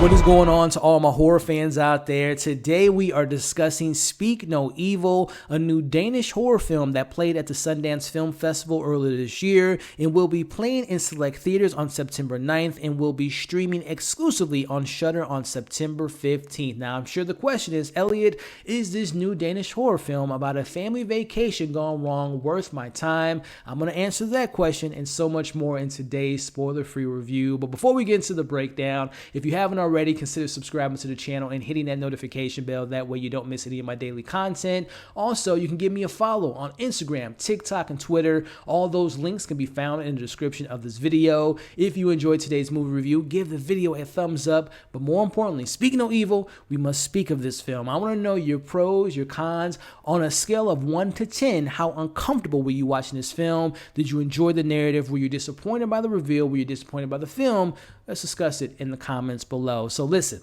What is going on to all my horror fans out there? Today we are discussing Speak No Evil, a new Danish horror film that played at the Sundance Film Festival earlier this year and will be playing in select theaters on September 9th and will be streaming exclusively on Shudder on September 15th. Now, I'm sure the question is, Elliot, is this new Danish horror film about a family vacation gone wrong worth my time? I'm going to answer that question and so much more in today's spoiler-free review. But before we get into the breakdown, if you haven't already, consider subscribing to the channel and hitting that notification bell. That way you don't miss any of my daily content. Also, you can give me a follow on Instagram, TikTok, and Twitter. All those links can be found in the description of this video. If you enjoyed today's movie review, give the video a thumbs up. But more importantly, speak no evil, we must speak of this film. I want to know your pros, your cons. On a scale of 1 to 10, how uncomfortable were you watching this film? Did you enjoy the narrative? Were you disappointed by the reveal? Were you disappointed by the film? Let's discuss it in the comments below. So listen,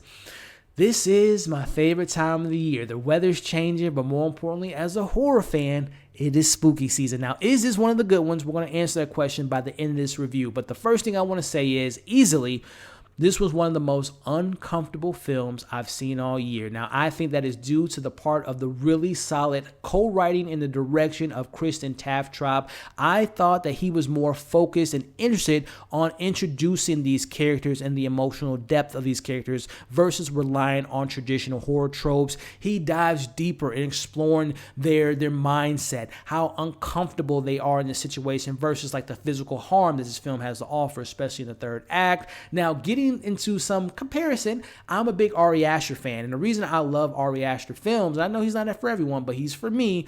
this is my favorite time of the year. The weather's changing, but more importantly, as a horror fan, it is spooky season. Now, is this one of the good ones? We're going to answer that question by the end of this review. But the first thing I want to say is, easily, this was one of the most uncomfortable films I've seen all year. Now, I think that is due to the part of the really solid co-writing in the direction of Christian Tafdrup. I thought that he was more focused and interested on introducing these characters and the emotional depth of these characters versus relying on traditional horror tropes. He dives deeper in exploring their mindset, how uncomfortable they are in this situation versus like the physical harm that this film has to offer, especially in the third act. Now, getting into some comparison, I'm a big Ari Aster fan, and the reason I love Ari Aster films, I know he's not for everyone, but he's for me.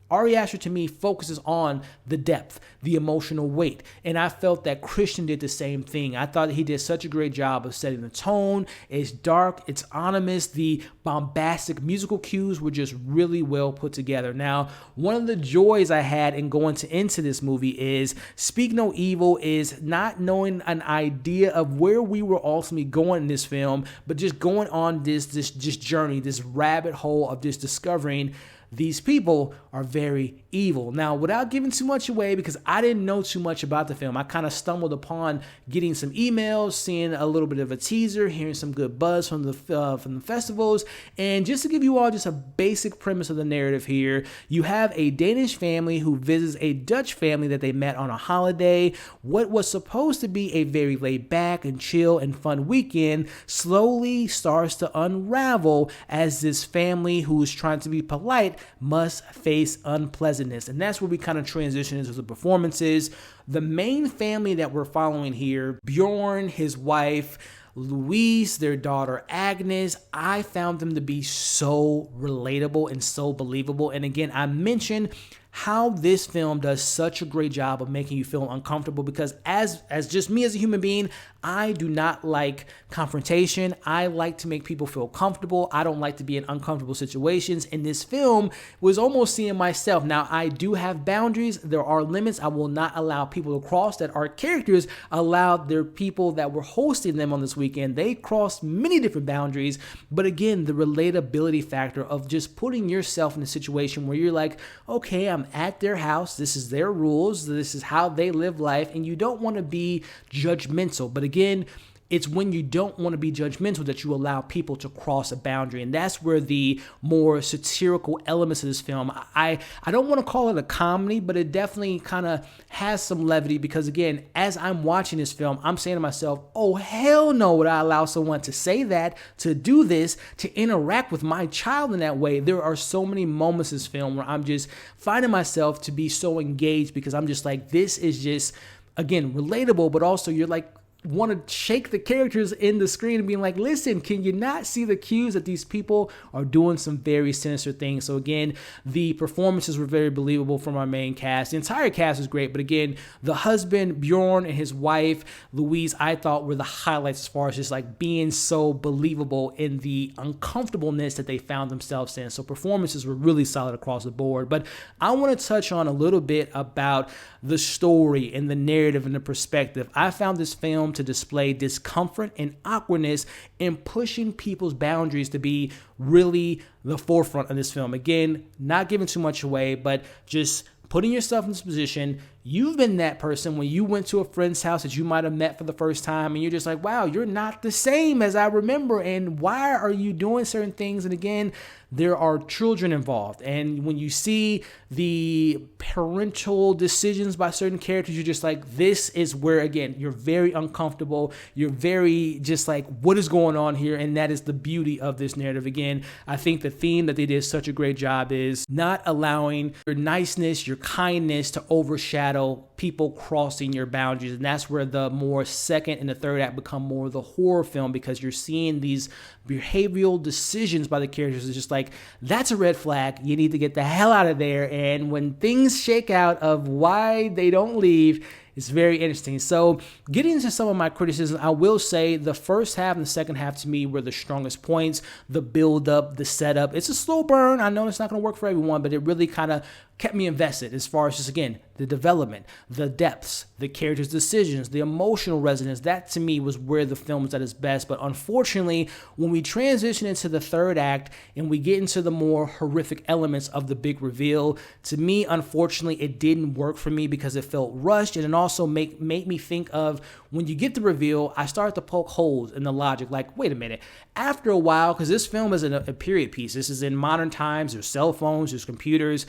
Ari Aster, to me, focuses on the depth, the emotional weight, and I felt that Christian did the same thing. I thought that he did such a great job of setting the tone. It's dark, it's ominous, the bombastic musical cues were just really well put together. Now, one of the joys I had in going into this movie is Speak No Evil is not knowing an idea of where we were ultimately going in this film, but just going on this journey, this rabbit hole of just discovering these people are very evil. Now, without giving too much away, because I didn't know too much about the film, I kind of stumbled upon getting some emails, seeing a little bit of a teaser, hearing some good buzz from the festivals. And just to give you all just a basic premise of the narrative here, you have a Danish family who visits a Dutch family that they met on a holiday. What was supposed to be a very laid back and chill and fun weekend slowly starts to unravel as this family, who is trying to be polite, must face unpleasantness. And that's where we kind of transition into the performances. The main family that we're following here, Burian, his wife, Louise, their daughter Agnes, I found them to be so relatable and so believable. And again, I mentioned how this film does such a great job of making you feel uncomfortable, because as just me as a human being, I do not like confrontation. I like to make people feel comfortable. I don't like to be in uncomfortable situations. And this film was almost seeing myself. Now, I do have boundaries. There are limits I will not allow people to cross that our characters allowed their people that were hosting them on this weekend. They crossed many different boundaries. But again, the relatability factor of just putting yourself in a situation where you're like, okay, I'm at their house. This is their rules. This is how they live life. And you don't want to be judgmental. But again, it's when you don't want to be judgmental that you allow people to cross a boundary. And that's where the more satirical elements of this film, I don't want to call it a comedy, but it definitely kind of has some levity, because again, as I'm watching this film, I'm saying to myself, oh, hell no would I allow someone to say that, to do this, to interact with my child in that way. There are so many moments in this film where I'm just finding myself to be so engaged, because I'm just like, this is just, again, relatable, but also you're like, want to shake the characters in the screen and being like, listen, can you not see the cues that these people are doing some very sinister things? So again, the performances were very believable from our main cast. The entire cast is great, but again, the husband, Bjorn, and his wife, Louise, I thought were the highlights as far as just like being so believable in the uncomfortableness that they found themselves in. So performances were really solid across the board. But I want to touch on a little bit about the story and the narrative and the perspective. I found this film to display discomfort and awkwardness in pushing people's boundaries to be really the forefront of this film. Again, not giving too much away, but just putting yourself in this position. you've been that person when you went to a friend's house that you might have met for the first time and you're just like, wow, you're not the same as I remember. And why are you doing certain things? And again, there are children involved. And when you see the parental decisions by certain characters, you're just like, this is where, again, you're very uncomfortable. You're very just like, what is going on here? And that is the beauty of this narrative. Again, I think the theme that they did such a great job is not allowing your niceness, your kindness to overshadow people crossing your boundaries. And that's where the more second and the third act become more of the horror film, because you're seeing these behavioral decisions by the characters. It's just like, that's a red flag. You need to get the hell out of there. And when things shake out of why they don't leave, it's very interesting. So getting into some of my criticisms, I will say the first half and the second half to me were the strongest points. The build up, the setup. It's a slow burn. I know it's not going to work for everyone, but it really kind of kept me invested as far as just, again, the development, the depths, the characters' decisions, the emotional resonance. That to me was where the film was at its best. But unfortunately, when we transition into the third act and we get into the more horrific elements of the big reveal, to me, unfortunately, it didn't work for me because it felt rushed, and it also made me think of when you get the reveal, I started to poke holes in the logic. Like, wait a minute. After a while, because this film isn't a period piece, this is in modern times, there's cell phones, there's computers.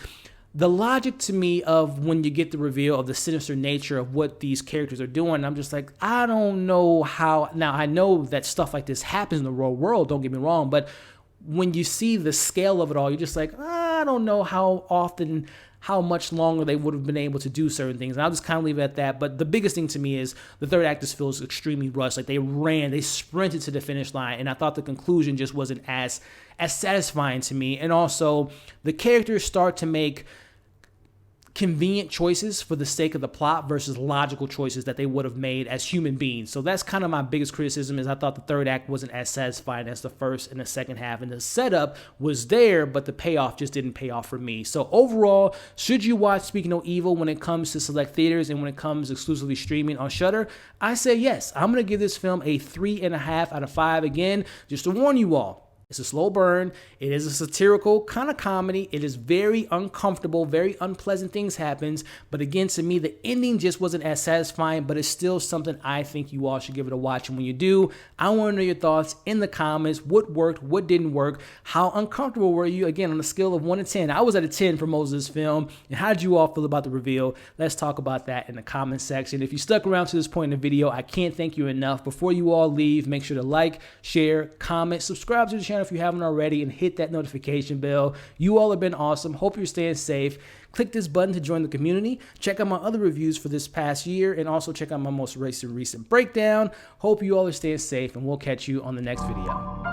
The logic to me of when you get the reveal of the sinister nature of what these characters are doing, I'm just like, I don't know how. Now, I know that stuff like this happens in the real world, don't get me wrong, but when you see the scale of it all, you're just like, I don't know how much longer they would have been able to do certain things. And I'll just kind of leave it at that. But the biggest thing to me is the third act just feels extremely rushed. Like they sprinted to the finish line, and I thought the conclusion just wasn't as satisfying to me. And also, the characters start to make convenient choices for the sake of the plot versus logical choices that they would have made as human beings. So that's kind of my biggest criticism, is I thought the third act wasn't as satisfying as the first and the second half. And the setup was there, but the payoff just didn't pay off for me. So overall, should you watch Speak No Evil when it comes to select theaters and when it comes exclusively streaming on Shudder? I say yes. I'm going to give this film a 3.5 out of 5. Again, just to warn you all, it's a slow burn. It is a satirical kind of comedy. It is very uncomfortable, very unpleasant things happens. But again, to me, the ending just wasn't as satisfying, but it's still something I think you all should give it a watch. And when you do, I want to know your thoughts in the comments. What worked? What didn't work? How uncomfortable were you? Again, on a scale of 1 to 10, I was at a 10 for most of this film. And how did you all feel about the reveal? Let's talk about that in the comment section. If you stuck around to this point in the video, I can't thank you enough. Before you all leave, make sure to like, share, comment, subscribe to the channel if you haven't already, and hit that notification bell. You all have been awesome. Hope you're staying safe. Click this button to join the community. Check out my other reviews for this past year, and also check out my most recent breakdown. Hope you all are staying safe, and we'll catch you on the next video.